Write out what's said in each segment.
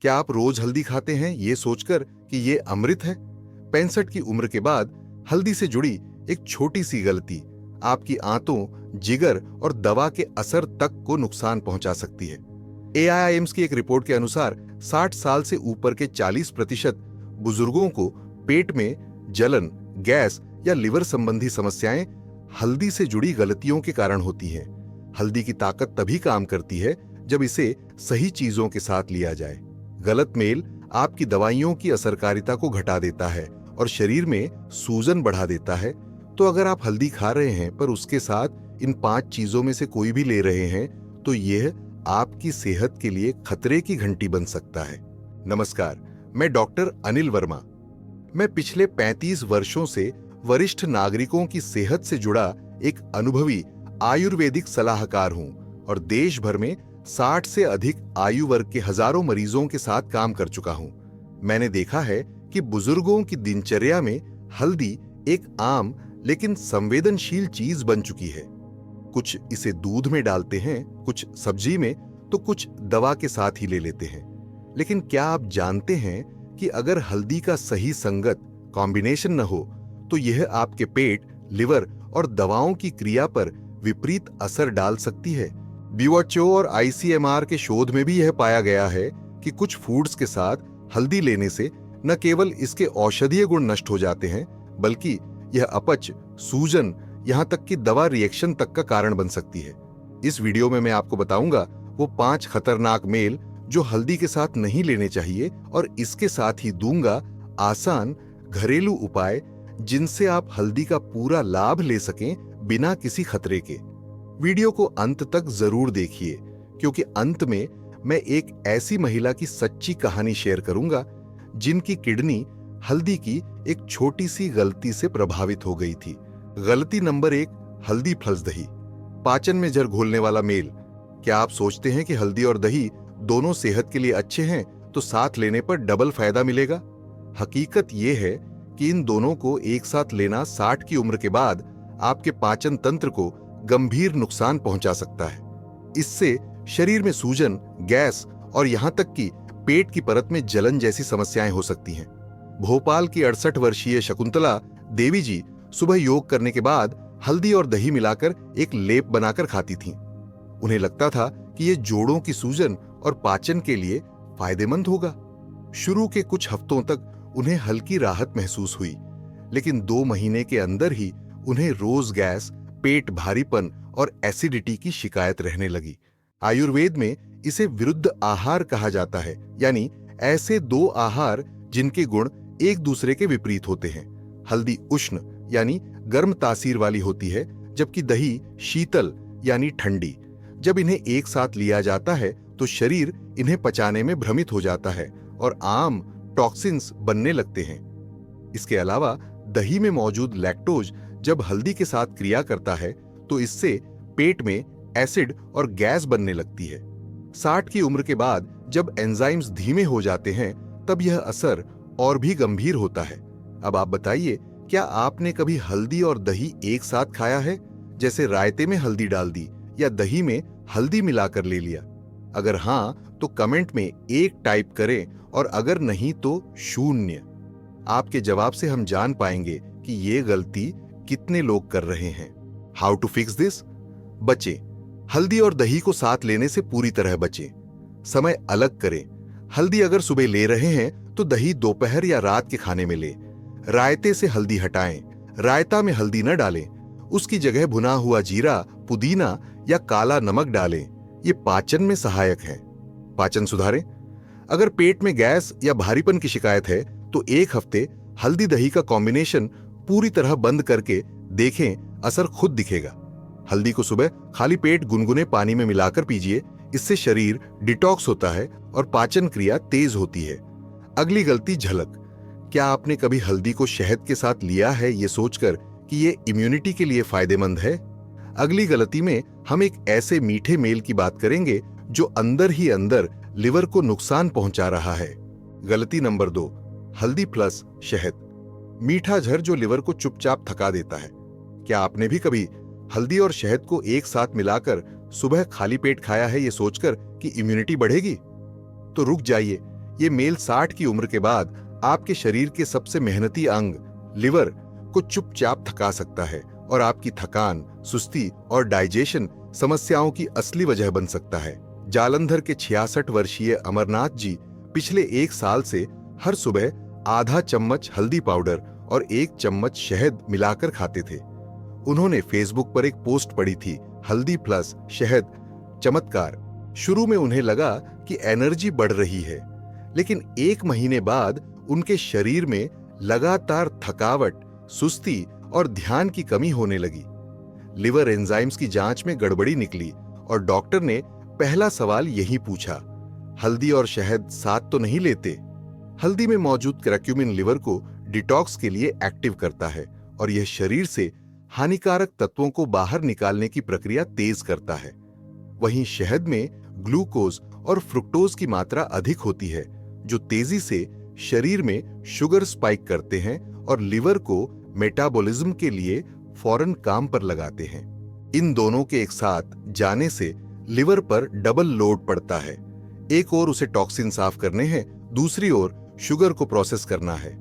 क्या आप रोज हल्दी खाते हैं ये सोचकर कि ये अमृत है? 65 की उम्र के बाद हल्दी से जुड़ी एक छोटी सी गलती आपकी आंतों, जिगर और दवा के असर तक को नुकसान पहुंचा सकती है। AIIMS की एक रिपोर्ट के अनुसार 60 साल से ऊपर के 40% बुजुर्गों को पेट में जलन, गैस या लिवर संबंधी समस्याएं हल्दी से जुड़ी गलतियों के कारण होती हैं। हल्दी की ताकत तभी काम करती है जब इसे सही चीजों के साथ लिया जाए। गलत मेल आपकी दवाइयों की असरकारिता को घटा देता है और शरीर में सूजन बढ़ा देता है। तो अगर आप हल्दी खा रहे हैं पर उसके साथ इन 5 चीजों में से कोई भी ले रहे हैं तो यह आपकी सेहत के लिए खतरे की घंटी बन सकता है। नमस्कार, मैं डॉक्टर अनिल वर्मा। मैं पिछले 35 वर्षों से वरिष्ठ नागरिकों की सेहत से जुड़ा एक अनुभवी आयुर्वेदिक सलाहकार हूं और देश भर में 60 से अधिक आयु वर्ग के हजारों मरीजों के साथ काम कर चुका हूं। मैंने देखा है कि बुजुर्गों की दिनचर्या में हल्दी एक आम लेकिन संवेदनशील चीज बन चुकी है। कुछ इसे दूध में डालते हैं, कुछ सब्जी में, तो कुछ दवा के साथ ही ले लेते हैं। लेकिन क्या आप जानते हैं कि अगर हल्दी का सही संगत कॉम्बिनेशन न हो तो यह आपके पेट, लिवर और दवाओं की क्रिया पर विपरीत असर डाल सकती है। WHO और ICMR के शोध में भी यह पाया गया है कि कुछ फूड्स के साथ हल्दी लेने से न केवल इसके औषधीय गुण नष्ट हो जाते हैं, बल्कि यह अपच, सूजन, यहां तक कि दवा रिएक्शन तक का कारण बन सकती है। इस वीडियो में मैं आपको बताऊंगा वो 5 खतरनाक मेल जो हल्दी के साथ नहीं लेने चाहिए और इसके साथ ही दूंगा आसान घरेलू उपाय जिनसे आप हल्दी का पूरा लाभ ले सकें बिना किसी खतरे के। वीडियो को अंत तक जरूर देखिए क्योंकि अंत में मैं एक ऐसी महिला की सच्ची कहानी शेयर करूंगा जिनकी किडनी हल्दी की एक छोटी सी गलती से प्रभावित हो गई थी। गलती नंबर 1, हल्दी प्लस दही, पाचन में जर घोलने वाला मेल। क्या आप सोचते हैं कि हल्दी और दही दोनों सेहत के लिए अच्छे हैं तो साथ लेने पर डबल फायदा मिलेगा? हकीकत यह है कि इन दोनों को एक साथ लेना 60 की उम्र के बाद आपके पाचन तंत्र को गंभीर नुकसान पहुंचा सकता है। इससे शरीर में सूजन, गैस और यहां तक कि पेट की परत में जलन जैसी समस्याएं हो सकती हैं। भोपाल की 68 वर्षीय शकुंतला देवी जी सुबह योग करने के बाद हल्दी और दही मिलाकर एक लेप बनाकर खाती थीं। उन्हें लगता था कि यह जोड़ों की सूजन और पाचन के लिए फायदेमंद होगा। शुरू के कुछ हफ्तों तक उन्हें हल्की राहत महसूस हुई, लेकिन 2 महीने के अंदर ही उन्हें रोज गैस, पेट भारीपन और एसिडिटी की शिकायत रहने लगी। आयुर्वेद में इसे विरुद्ध आहार कहा जाता है, यानी ऐसे 2 आहार जिनके गुण एक दूसरे के विपरीत होते हैं। हल्दी उष्ण यानी गर्म तासीर वाली होती है, जबकि दही शीतल यानी ठंडी। जब इन्हें एक साथ लिया जाता है तो शरीर इन्हें पचाने में भ्रमित हो जाता है और आम टॉक्सिन्स बनने लगते हैं। इसके अलावा दही में मौजूद लैक्टोज जब हल्दी के साथ क्रिया करता है तो इससे पेट में एसिड और गैस बनने लगती है। 60 की उम्र के बाद जब एंजाइम्स धीमे हो जाते हैं तब यह असर और भी गंभीर होता है। अब आप बताइए, क्या आपने कभी हल्दी और दही एक साथ खाया है? जैसे रायते में हल्दी डाल दी या दही में हल्दी मिलाकर ले लिया? अगर हां तो कमेंट में 1 टाइप करें और अगर नहीं तो 0। आपके जवाब से हम जान पाएंगे कि ये गलती कितने लोग कर रहे हैं। How to fix this? बचें। हल्दी और दही को साथ लेने से पूरी तरह बचें। समय अलग करें। हल्दी अगर सुबह ले रहे हैं तो दही दोपहर या रात के खाने में लें। रायते से हल्दी हटाएं। रायता में हल्दी न डालें। उसकी जगह भुना हुआ जीरा, पुदीना या काला नमक डालें। ये पाचन में सहायक है। पाचन सुधारें। अगर पेट में गैस या भारीपन की शिकायत है तो 1 हफ्ते हल्दी दही का कॉम्बिनेशन पूरी तरह बंद करके देखें, असर खुद दिखेगा। हल्दी को सुबह खाली पेट गुनगुने पानी में मिलाकर पीजिए। इससे शरीर डिटॉक्स होता है और पाचन क्रिया तेज होती है। अगली गलती, झलक। क्या आपने कभी हल्दी को शहद के साथ लिया है ये सोचकर कि ये इम्यूनिटी के लिए फायदेमंद है? अगली गलती में हम एक ऐसे मीठे मेल की बात करेंगे जो अंदर ही अंदर लिवर को नुकसान पहुंचा रहा है। गलती नंबर 2, हल्दी प्लस शहद। मीठा झर जो लिवर को चुपचाप थका देता है। क्या आपने भी कभी हल्दी और शहद को एक साथ मिलाकर सुबह खाली पेट खाया है ये सोचकर कि इम्यूनिटी बढ़ेगी? तो रुक जाइए, ये मेल 60 की उम्र के बाद आपके शरीर के सबसे मेहनती अंग लिवर को चुपचाप थका सकता है और आपकी थकान, सुस्ती और डाइजेशन समस्याओं की असली वजह बन सकता है। जालंधर के 66 वर्षीय अमरनाथ जी पिछले 1 साल से हर सुबह आधा चम्मच हल्दी पाउडर और 1 चम्मच शहद मिलाकर खाते थे। उन्होंने फेसबुक पर एक पोस्ट पढ़ी थी, हल्दी प्लस शहद चमत्कार। शुरू में उन्हें लगा कि एनर्जी बढ़ रही है, लेकिन 1 महीने बाद उनके शरीर में लगातार थकावट, सुस्ती और ध्यान की कमी होने लगी। लिवर एंजाइम्स की जांच में गड़बड़ी निकली और डॉक्टर ने पहला सवाल यही पूछा, हल्दी और शहद साथ तो नहीं लेते? हल्दी में मौजूद करक्यूमिन लिवर को डिटॉक्स के लिए एक्टिव करता है और यह शरीर से हानिकारक तत्वों को बाहर निकालने की प्रक्रिया तेज करता है। वहीं शहद में ग्लूकोज और फ्रुक्टोज की मात्रा अधिक होती है, जो तेजी से शरीर में शुगर स्पाइक करते हैं और लिवर को मेटाबॉलिज्म के लिए फौरन काम पर लगाते हैं। इन दोनों के एक साथ जाने से लिवर पर डबल लोड पड़ता है। एक ओर उसे टॉक्सिन साफ करने हैं, दूसरी ओर शुगर को प्रोसेस करना है।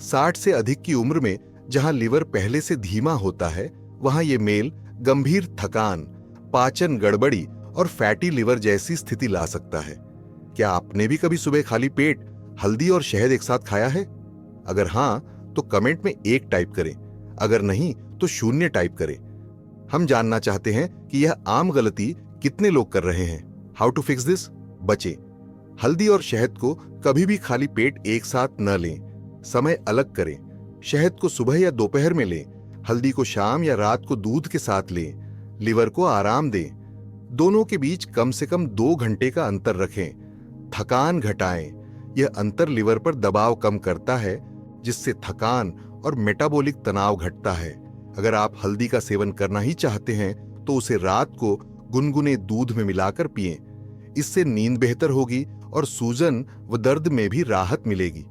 60 से अधिक की उम्र में जहां लिवर पहले से धीमा होता है, वहां ये मेल गंभीर थकान, पाचन गड़बड़ी और फैटी लिवर जैसी स्थिति ला सकता है। क्या आपने भी कभी सुबह खाली पेट हल्दी और शहद एक साथ खाया है? अगर हां, तो कमेंट में 1 टाइप करें, अगर नहीं तो 0 टाइप करें। हम जानना चाहते हैं कि यह आम गलती कितने लोग कर रहे हैं। How to fix this? बचें। हल्दी और शहद को कभी भी खाली पेट एक साथ न लें। समय अलग करें। शहद को सुबह या दोपहर में लें, हल्दी को शाम या रात को दूध के साथ लें। लिवर को आराम दें। दोनों के बीच कम से कम 2 घंटे का अंतर रखें। थकान घटाएं। यह अंतर लिवर पर दबाव कम करता है, जिससे थकान और मेटाबॉलिक तनाव घटता है। अगर आप हल्दी का सेवन करना ही चाहते हैं तो उसे रात को गुनगुने दूध में मिलाकर पिएं। इससे नींद बेहतर होगी और सूजन व दर्द में भी राहत मिलेगी।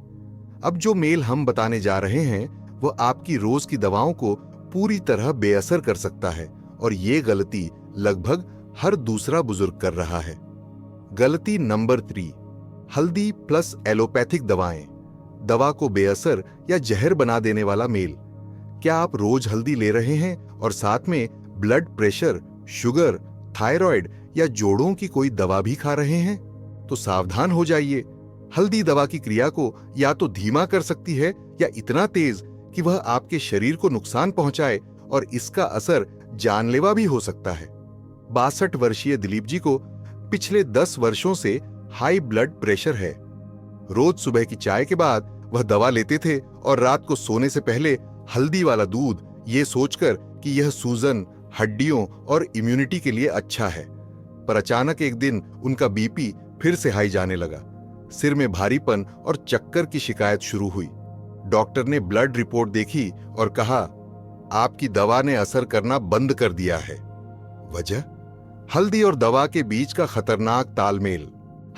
अब जो मेल हम बताने जा रहे हैं वह आपकी रोज की दवाओं को पूरी तरह बेअसर कर सकता है और ये गलती लगभग हर दूसरा बुजुर्ग कर रहा है। गलती नंबर 3, हल्दी प्लस एलोपैथिक दवाएं। दवा को बेअसर या जहर बना देने वाला मेल। क्या आप रोज हल्दी ले रहे हैं और साथ में ब्लड प्रेशर, शुगर, थायराइड या जोड़ों की कोई दवा भी खा रहे हैं? तो सावधान हो जाइए। हल्दी दवा की क्रिया को या तो धीमा कर सकती है या इतना तेज कि वह आपके शरीर को नुकसान पहुंचाए और इसका असर जानलेवा भी हो सकता है। 62 वर्षीय दिलीप जी को पिछले 10 वर्षों से हाई ब्लड प्रेशर है। रोज सुबह की चाय के बाद वह दवा लेते थे और रात को सोने से पहले हल्दी वाला दूध, ये सोचकर कि यह सूजन, हड्डियों और इम्यूनिटी के लिए अच्छा है। पर अचानक एक दिन उनका बीपी फिर से हाई जाने लगा। सिर में भारीपन और चक्कर की शिकायत शुरू हुई। डॉक्टर ने ब्लड रिपोर्ट देखी और कहा, आपकी दवा ने असर करना बंद कर दिया है। वजह? हल्दी और दवा के बीच का खतरनाक तालमेल।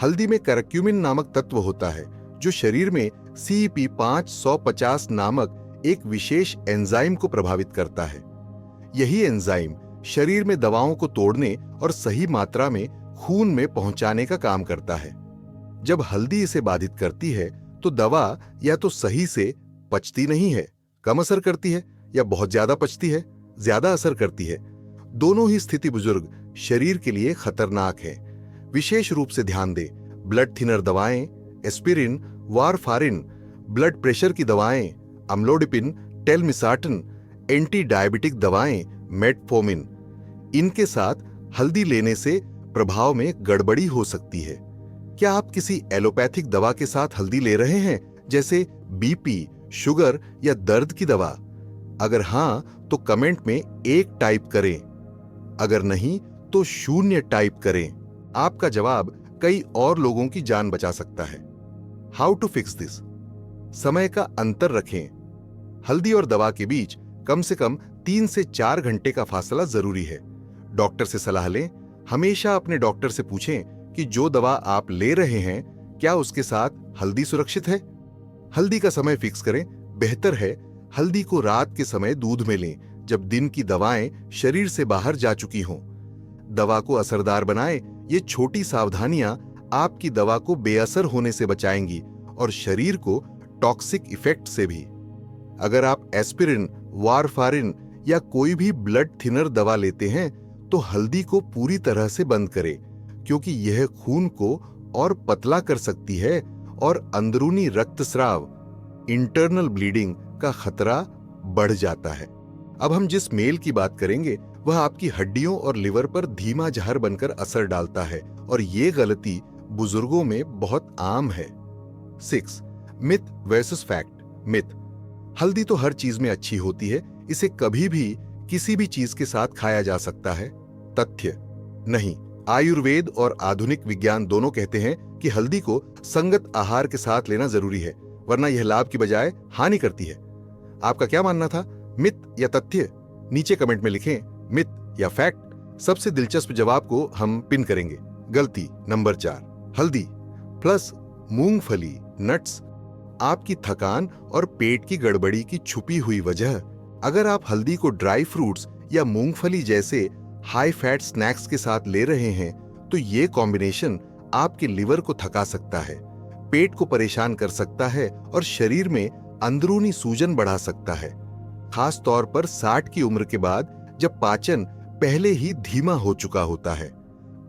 हल्दी में करक्यूमिन नामक तत्व होता है जो शरीर में CEP550 नामक एक विशेष एंजाइम को प्रभावित करता है। यही एंजाइम शरीर में दवाओं को तोड़ने और सही मात्रा में खून में पहुंचाने का काम करता है। जब हल्दी इसे बाधित करती है तो दवा या तो सही से पचती नहीं है, कम असर करती है, या बहुत ज्यादा पचती है, ज्यादा असर करती है। दोनों ही स्थिति बुजुर्ग शरीर के लिए खतरनाक है। विशेष रूप से ध्यान दें, ब्लड थिनर दवाएं, एस्पिरिन, वारफारिन, ब्लड प्रेशर की दवाएं, अम्लोडिपिन, टेलमिसार्टन, एंटी डायबिटिक दवाएं, मेटफोर्मिन, इनके साथ हल्दी लेने से प्रभाव में गड़बड़ी हो सकती है। क्या आप किसी एलोपैथिक दवा के साथ हल्दी ले रहे हैं, जैसे बीपी, शुगर या दर्द की दवा? अगर हां, तो कमेंट में 1 टाइप करें, अगर नहीं तो 0 टाइप करें। आपका जवाब कई और लोगों की जान बचा सकता है। How to fix this? समय का अंतर रखें। हल्दी और दवा के बीच कम से कम 3 से 4 घंटे का फासला जरूरी है। डॉक्टर से सलाह लें। हमेशा अपने डॉक्टर से पूछें कि जो दवा आप ले रहे हैं क्या उसके साथ हल्दी सुरक्षित है। हल्दी का समय फिक्स करें। बेहतर है हल्दी को रात के समय दूध में लें, जब दिन की दवाएं शरीर से बाहर जा चुकी हों। दवा को असरदार बनाए ये छोटी सावधानियां आपकी दवा को बेअसर होने से बचाएंगी और शरीर को टॉक्सिक इफेक्ट से भी। अगर आप एस्पिरिन, वारफारिन या कोई भी ब्लड थिनर दवा लेते हैं तो हल्दी को पूरी तरह से बंद करें, क्योंकि यह खून को और पतला कर सकती है और अंदरूनी रक्तस्राव, इंटरनल ब्लीडिंग का खतरा बढ़ जाता है। अब हम जिस मेल की बात करेंगे वह आपकी हड्डियों और लिवर पर धीमा जहर बनकर असर डालता है और ये गलती बुजुर्गों में बहुत आम है। 6. Myth versus fact. मिथ: हल्दी तो हर चीज में अच्छी होती है, इसे कभी भी किसी भी चीज के साथ खाया जा सकता है। तथ्य: नहीं। आयुर्वेद और आधुनिक विज्ञान दोनों कहते हैं कि हल्दी को संगत आहार के साथ लेना जरूरी है, वरना यह लाभ की बजाय हानि करती है। आपका क्या मानना था, मिथ या तथ्य? नीचे कमेंट में लिखें, मिथ या फैक्ट। सबसे दिलचस्प जवाब को हम पिन करेंगे। गलती नंबर 4, हल्दी प्लस मूंगफली, नट्स आपकी थकान और पेट की गड़बड़ी की छुपी हुई वजह। अगर आप हल्दी को ड्राई फ्रूट्स या मूंगफली जैसे हाई फैट स्नैक्स के साथ ले रहे हैं तो ये कॉम्बिनेशन आपके लिवर को थका सकता है, पेट को परेशान कर सकता है और शरीर में अंदरूनी सूजन बढ़ा सकता है, खास तौर पर 60 की उम्र के बाद जब पाचन पहले ही धीमा हो चुका होता है।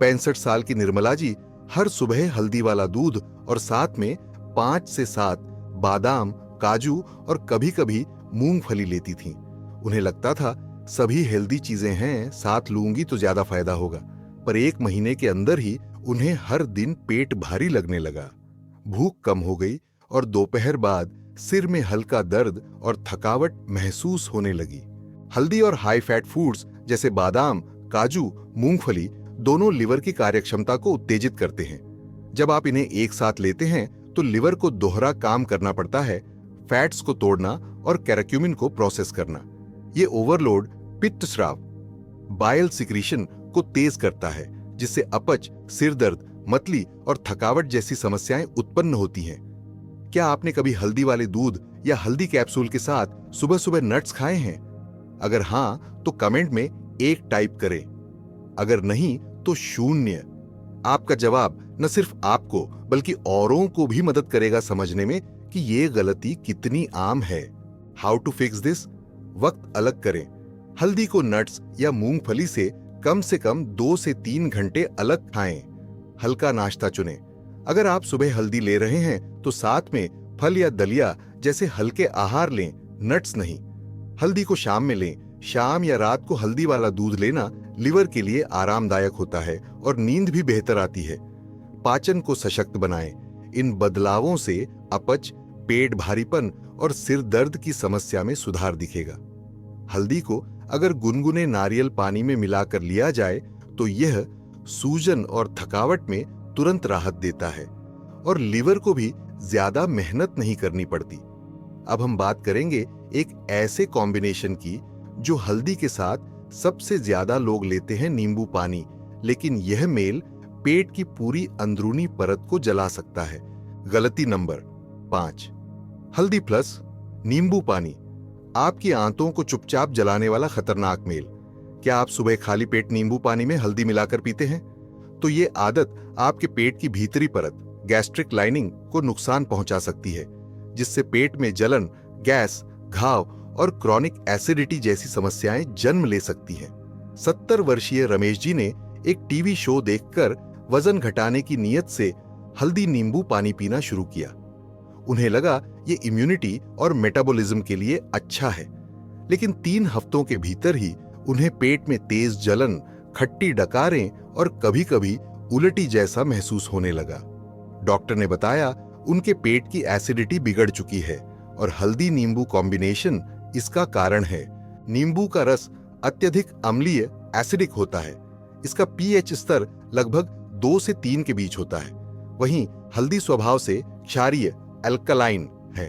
65 साल की निर्मला जी हर सुबह हल्दी वाला दूध और साथ में 5 से 7 बादाम, काजू और कभी-कभी मूंगफली लेती थीं। उन्हें लगता था सभी हेल्दी चीजें हैं, साथ लूंगी तो ज्यादा फायदा होगा, पर 1 महीने के अंदर ही उन्हें हर दिन पेट भारी लगने लगा, भूख कम हो गई और दोपहर बाद सिर में हल्का दर्द और थकावट महसूस होने लगी। हल्दी और हाई फैट फूड्स जैसे बादाम, काजू, मूंगफली दोनों लिवर की कार्यक्षमता को उत्तेजित करते हैं। जब आप इन्हें एक साथ लेते हैं तो लिवर को दोहरा काम करना पड़ता है, फैट्स को तोड़ना और कैरक्यूमिन को प्रोसेस करना। ये ओवरलोड पित्त स्राव, बाइल सिक्रीशन को तेज करता है, जिससे अपच, सिर दर्द, मतली और थकावट जैसी समस्याएं उत्पन्न होती हैं। क्या आपने कभी हल्दी वाले दूध या हल्दी कैप्सूल के साथ सुबह सुबह नट्स खाए हैं? अगर हां तो कमेंट में 1 टाइप करें, अगर नहीं तो 0। आपका जवाब न सिर्फ आपको बल्कि औरों को भी मदद करेगा समझने में कि ये गलती कितनी आम है। How to fix this? वक्त अलग करें। हल्दी को नट्स या मूंगफली से कम 2 से 3 घंटे अलग खाएं। हल्का नाश्ता चुनें। अगर आप सुबह हल्दी ले रहे हैं तो साथ में फल या दलिया जैसे हल्के आहार लें, नट्स नहीं। हल्दी को शाम में लें। शाम या रात को हल्दी वाला दूध लेना लिवर के लिए आरामदायक होता है और नींद भी बेहतर आती है। पाचन को सशक्त बनाएं। इन बदलावों से अपच, पेट भारीपन और सिर दर्द की समस्या में सुधार दिखेगा। हल्दी को अगर गुनगुने नारियल पानी में मिलाकर लिया जाए तो यह सूजन और थकावट में तुरंत राहत देता है और लिवर को भी ज्यादा मेहनत नहीं करनी पड़ती। अब हम बात करेंगे एक ऐसे कॉम्बिनेशन की जो हल्दी के साथ सबसे ज्यादा लोग लेते हैं, नींबू पानी, लेकिन यह मेल पेट की पूरी अंदरूनी परत को जला सकता है। गलती नंबर 5, हल्दी प्लस नींबू पानी आपकी आंतों को चुपचाप जलाने वाला खतरनाक मेल। क्या आप सुबह खाली पेट नींबू पानी में हल्दी मिलाकर पीते हैं? तो ये आदत आपके पेट की भीतरी परत, गैस्ट्रिक लाइनिंग को नुकसान पहुंचा सकती है, जिससे पेट में जलन, गैस, घाव और क्रॉनिक एसिडिटी जैसी समस्याएं जन्म ले सकती हैं। 70 वर्षीय रमेश जी ने एक टीवी शो देखकर वजन घटाने की नीयत से हल्दी नींबू पानी पीना शुरू किया। उन्हें लगा ये इम्यूनिटी और मेटाबॉलिज्म के लिए अच्छा है, लेकिन 3 हफ्तों के भीतर ही उन्हें पेट में तेज जलन, खट्टी डकारें और कभी-कभी उल्टी जैसा महसूस होने लगा। डॉक्टर ने बताया उनके पेट की एसिडिटी बिगड़ चुकी है और हल्दी नींबू कॉम्बिनेशन इसका कारण है। नींबू का रस अत्यधिक अम्लीय एसिडिक होता है। इसका पीएच स्तर लगभग 2 से 3 के बीच होता है। वहीं हल्दी स्वभाव से क्षारीय एल्कलाइन है।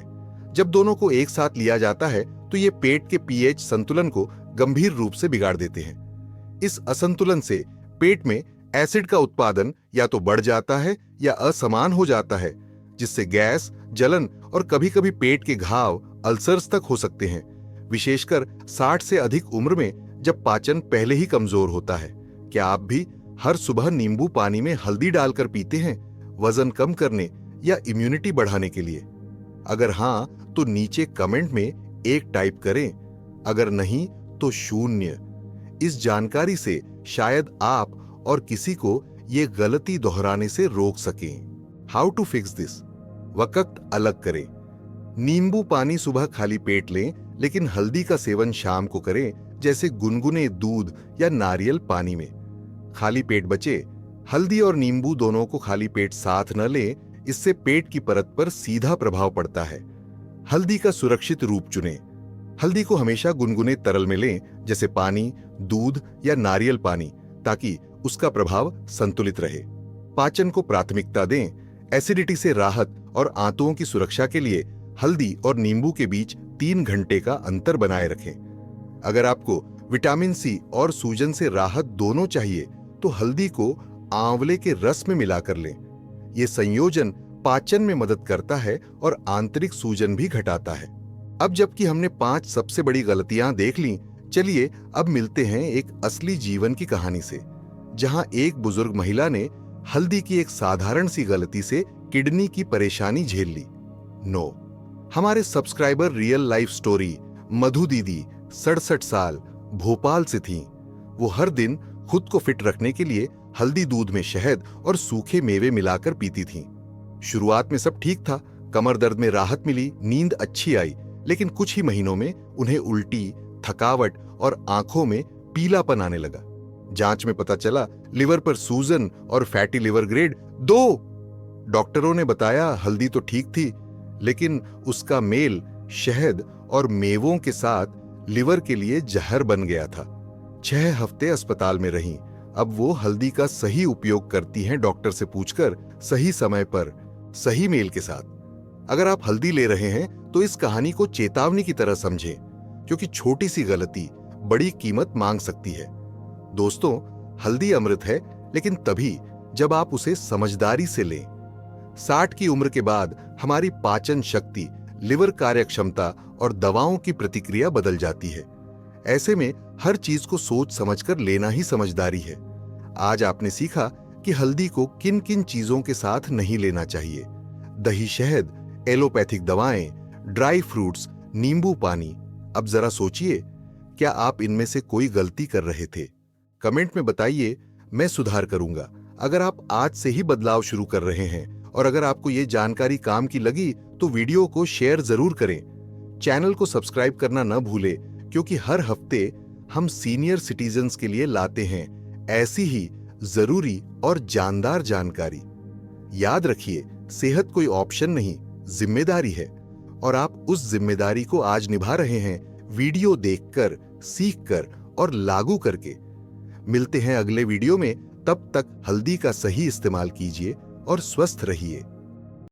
जब दोनों को एक साथ लिया जाता है तो ये पेट के पीएच संतुलन को गंभीर रूप से बिगाड़ देते हैं। इस असंतुलन से पेट में एसिड का उत्पादन या तो बढ़ जाता है या असमान हो जाता है, जिससे गैस, जलन और कभी-कभी पेट के घाव, अल्सर्स तक हो सकते हैं, विशेषकर 60 से अधिक उम्र में जब पाचन पहले ही कमजोर होता है। क्या आप भी हर सुबह नींबू पानी में हल्दी डालकर पीते हैं? वजन कम करने या इम्यूनिटी बढ़ाने के लिए? अगर हां, तो नीचे कमेंट में 1 टाइप करें, अगर नहीं तो 0। इस जानकारी से शायद आप और किसी को ये गलती दोहराने से रोक सकें। How to fix this? वक्त अलग करें। नींबू पानी सुबह खाली पेट लें, लेकिन हल्दी का सेवन शाम को करें, जैसे गुनगुने दूध या नारियल पानी में। खाली पेट बचे। हल्दी और नींबू दोनों को खाली पेट साथ न लें, इससे पेट की परत पर सीधा प्रभाव पड़ता है। हल्दी का सुरक्षित रूप चुनें। हल्दी को हमेशा गुनगुने तरल में लें, जैसे पानी, दूध या नारियल पानी, ताकि उसका प्रभाव संतुलित रहे। पाचन को प्राथमिकता दें। एसिडिटी से राहत और आंतों की सुरक्षा के लिए हल्दी और नींबू के बीच 3 घंटे का अंतर बनाए रखें। अगर आपको विटामिन सी और सूजन से राहत दोनों चाहिए, तो हल्दी को आंवले के रस में मिलाकर लें। यह संयोजन पाचन में मदद करता है और आंतरिक सूजन भी घटाता है। अब जबकि हमने 5 सबसे बड़ी गलतियां देख लीं, चलिए अब मिलते हैं एक असली जीवन की कहानी से, जहां एक बुजुर्ग महिला ने हल्दी की एक साधारण सी गलती से किडनी की परेशानी झेल ली। हमारे सब्सक्राइबर रियल लाइफ स्टोरी मधु दीदी 67 साल भोपाल से थीं। वो हर दिन खुद को फिट रखने के लिए हल्दी दूध में शहद और सूखे मेवे मिलाकर पीती थीं। शुरुआत में सब ठीक था, कमर दर्द में राहत मिली, नींद अच्छी आई, लेकिन कुछ ही महीनों में उन्हें उल्टी, थकावट और आंखों में पीलापन आने लगा। जांच में पता चला लिवर पर सूजन और फैटी लिवर ग्रेड 2। डॉक्टरों ने बताया हल्दी तो ठीक थी, लेकिन उसका मेल शहद और मेवों के साथ लिवर के लिए जहर बन गया था। 6 हफ्ते अस्पताल में रहीं। अब वो हल्दी का सही उपयोग करती हैं, डॉक्टर से पूछकर, सही समय पर, सही मेल के साथ। अगर आप हल्दी ले रहे हैं तो इस कहानी को चेतावनी की तरह समझें, क्योंकि छोटी सी गलती बड़ी कीमत मांग सकती है। दोस्तों, हल्दी अमृत है, लेकिन तभी जब आप उसे समझदारी से लें। 60 की उम्र के बाद हमारी पाचन शक्ति, लिवर कार्यक्षमता और दवाओं की प्रतिक्रिया बदल जाती है। ऐसे में हर चीज को सोच समझकर लेना ही समझदारी है। आज आपने सीखा कि हल्दी को किन किन चीजों के साथ नहीं लेना चाहिए। दही, शहद, एलोपैथिक दवाएं, ड्राई फ्रूट्स, नींबू पानी। अब जरा सोचिए, क्या आप इनमें से कोई गलती कर रहे थे? कमेंट में बताइए, मैं सुधार करूंगा। अगर आप आज से ही बदलाव शुरू कर रहे हैं और अगर आपको ये जानकारी काम की लगी, तो वीडियो को शेयर जरूर करें। चैनल को सब्सक्राइब करना न भूलें, क्योंकि हर हफ्ते हम सीनियर सिटीजन्स के लिए लाते हैं ऐसी ही जरूरी और जानदार जानकारी। याद रखिए, सेहत कोई ऑप्शन नहीं, जिम्मेदारी है, और आप उस जिम्मेदारी को आज निभा रहे हैं, वीडियो देखकर, सीखकर और लागू करके। मिलते हैं अगले वीडियो में। तब तक हल्दी का सही इस्तेमाल कीजिए और स्वस्थ रहिए।